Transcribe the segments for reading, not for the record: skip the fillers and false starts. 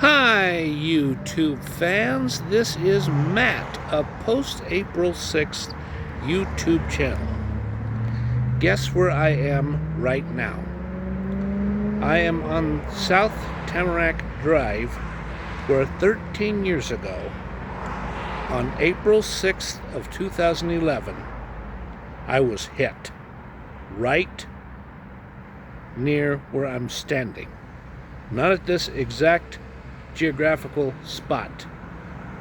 Hi, YouTube fans. This is Matt of Post-April 6th YouTube channel. Guess where I am right now? I am on South Tamarac Drive, where 13 years ago, on April 6th of 2011, I was hit right near where I'm standing. Not at this exact geographical spot,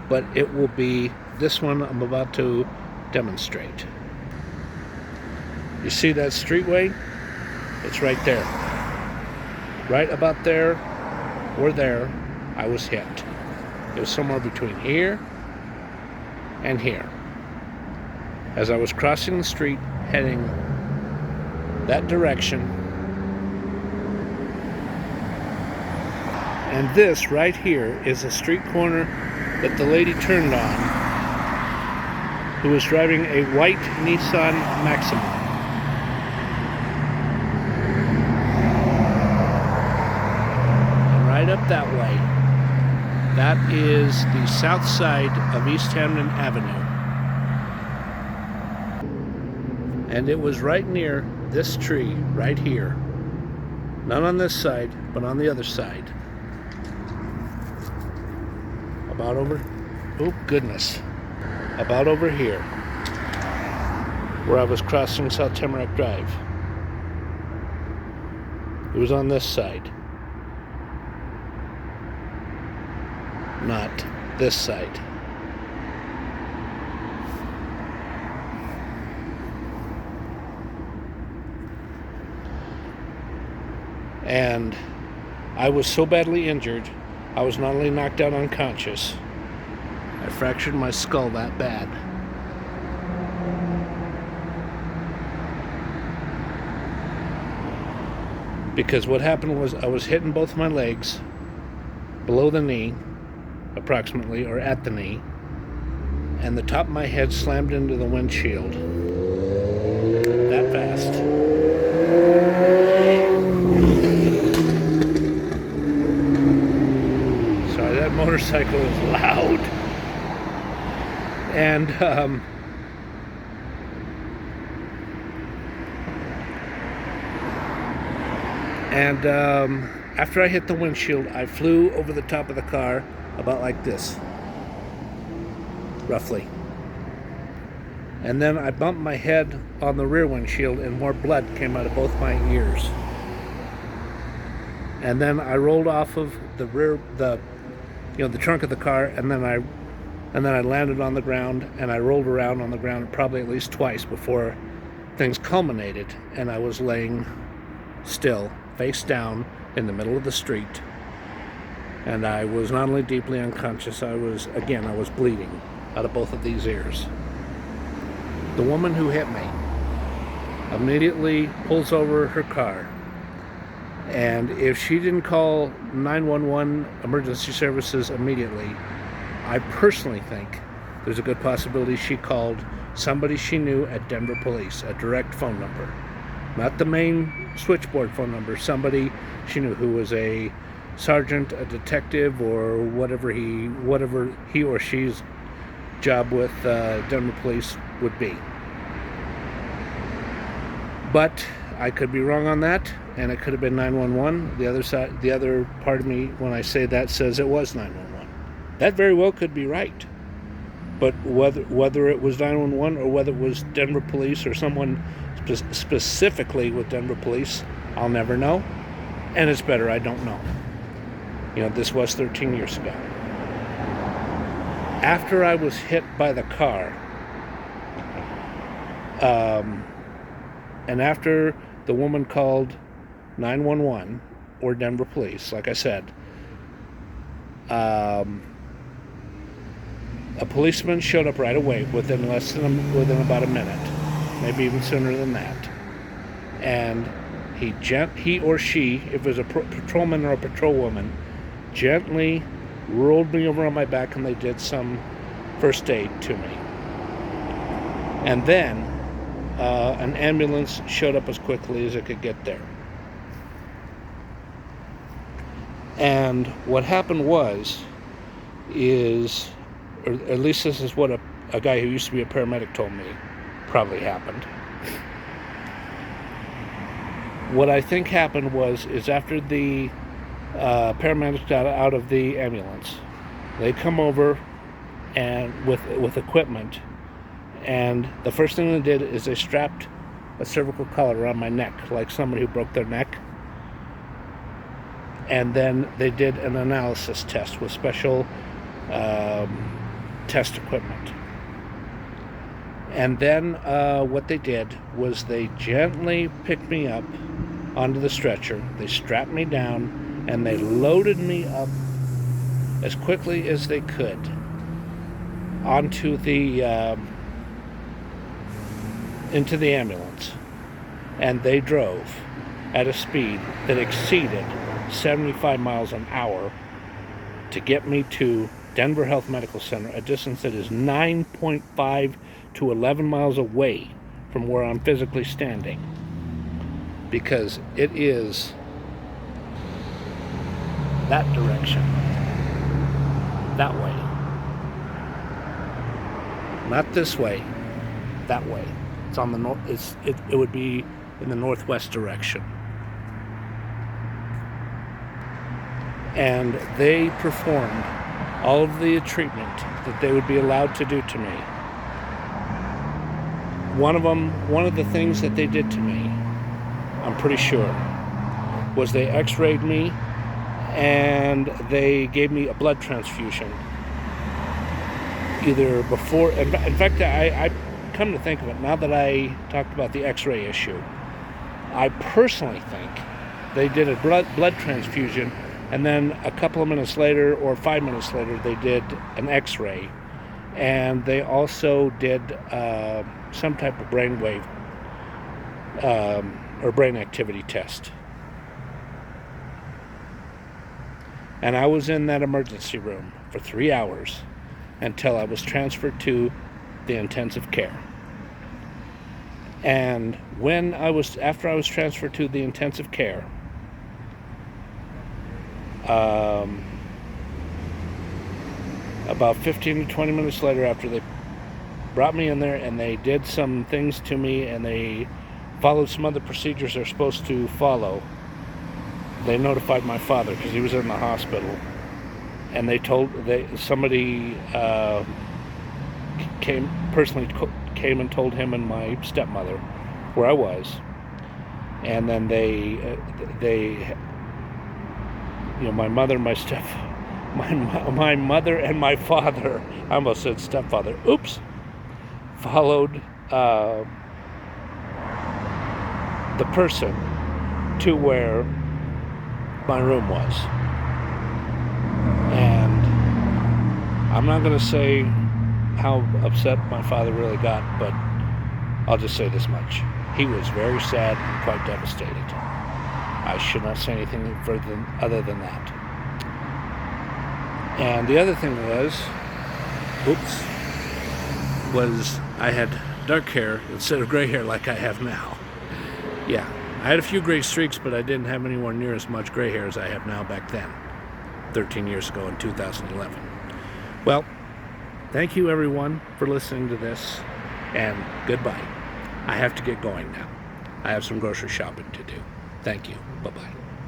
but it will be this one I'm about to demonstrate. You see that streetway? It's right there. Right about there or there, I was hit. It was somewhere between here and here. As I was crossing the street heading that direction, and this right here is a street corner that the lady turned on, who was driving a white Nissan Maxima. And right up that way, that is the south side of East Hamden Avenue. And it was right near this tree right here. Not on this side, but on the other side. About over, oh goodness, about over here, where I was crossing South Tamarac Drive. It was on this side, not this side. And I was so badly injured, I was not only knocked out unconscious, I fractured my skull that bad. Because what happened was I was hitting both my legs below the knee, approximately, or at the knee, and the top of my head slammed into the windshield that fast. That motorcycle is loud. And after I hit the windshield, I flew over the top of the car about like this, roughly. And then I bumped my head on the rear windshield, and more blood came out of both my ears. And then I rolled off of the trunk of the car, and then I landed on the ground, and I rolled around on the ground probably at least twice before things culminated, and I was laying still, face down, in the middle of the street. And I was not only deeply unconscious, I was bleeding out of both of these ears. The woman who hit me immediately pulls over her car. And if she didn't call 911 emergency services immediately, I personally think there's a good possibility she called somebody she knew at Denver Police, a direct phone number. Not the main switchboard phone number, somebody she knew who was a sergeant, a detective, or whatever he or she's job with Denver Police would be. But I could be wrong on that, and it could have been 911. The other part of me, when I say that, says it was 911. That very well could be right. But whether it was 911 or whether it was Denver Police or someone specifically with Denver Police, I'll never know. And it's better I don't know. This was 13 years ago. After I was hit by the car, and after the woman called 911 or Denver Police, like I said, a policeman showed up right away within about a minute, maybe even sooner than that. And he or she, if it was a patrolman or a patrolwoman, gently rolled me over on my back, and they did some first aid to me. And then an ambulance showed up as quickly as it could get there. And what happened is, or at least this is what a guy who used to be a paramedic told me probably happened. What I think happened is after the paramedics got out of the ambulance, they come over and with equipment, and the first thing they did is they strapped a cervical collar around my neck, like somebody who broke their neck. And then they did an analysis test with special test equipment. And then what they did was they gently picked me up onto the stretcher. They strapped me down and they loaded me up as quickly as they could onto the into the ambulance. And they drove at a speed that exceeded 75 miles an hour to get me to Denver Health Medical Center, a distance that is 9.5 to 11 miles away from where I'm physically standing, because it is that direction, that way, not this way, that way. It's on the north. It would be in the northwest direction. And they performed all of the treatment that they would be allowed to do to me. One of the things that they did to me, I'm pretty sure, was they x-rayed me and they gave me a blood transfusion. Either before, in fact, I come to think of it, now that I talked about the x-ray issue, I personally think they did a blood transfusion, and then a couple of minutes later, or 5 minutes later, they did an x-ray. And they also did some type of brainwave or brain activity test. And I was in that emergency room for 3 hours until I was transferred to the intensive care. And after I was transferred to the intensive care, about 15 to 20 minutes later, after they brought me in there and they did some things to me and they followed some other procedures they're supposed to follow, they notified my father, because he was in the hospital, and somebody came and told him and my stepmother where I was. And then my mother and my mother and my father, I almost said stepfather, followed the person to where my room was. And I'm not going to say how upset my father really got, but I'll just say this much. He was very sad and quite devastated. I should not say anything other than that. And the other thing was I had dark hair instead of gray hair like I have now. Yeah, I had a few gray streaks, but I didn't have anywhere near as much gray hair as I have now back then, 13 years ago in 2011. Well, thank you everyone for listening to this, and goodbye. I have to get going now. I have some grocery shopping to do. Thank you. Bye-bye.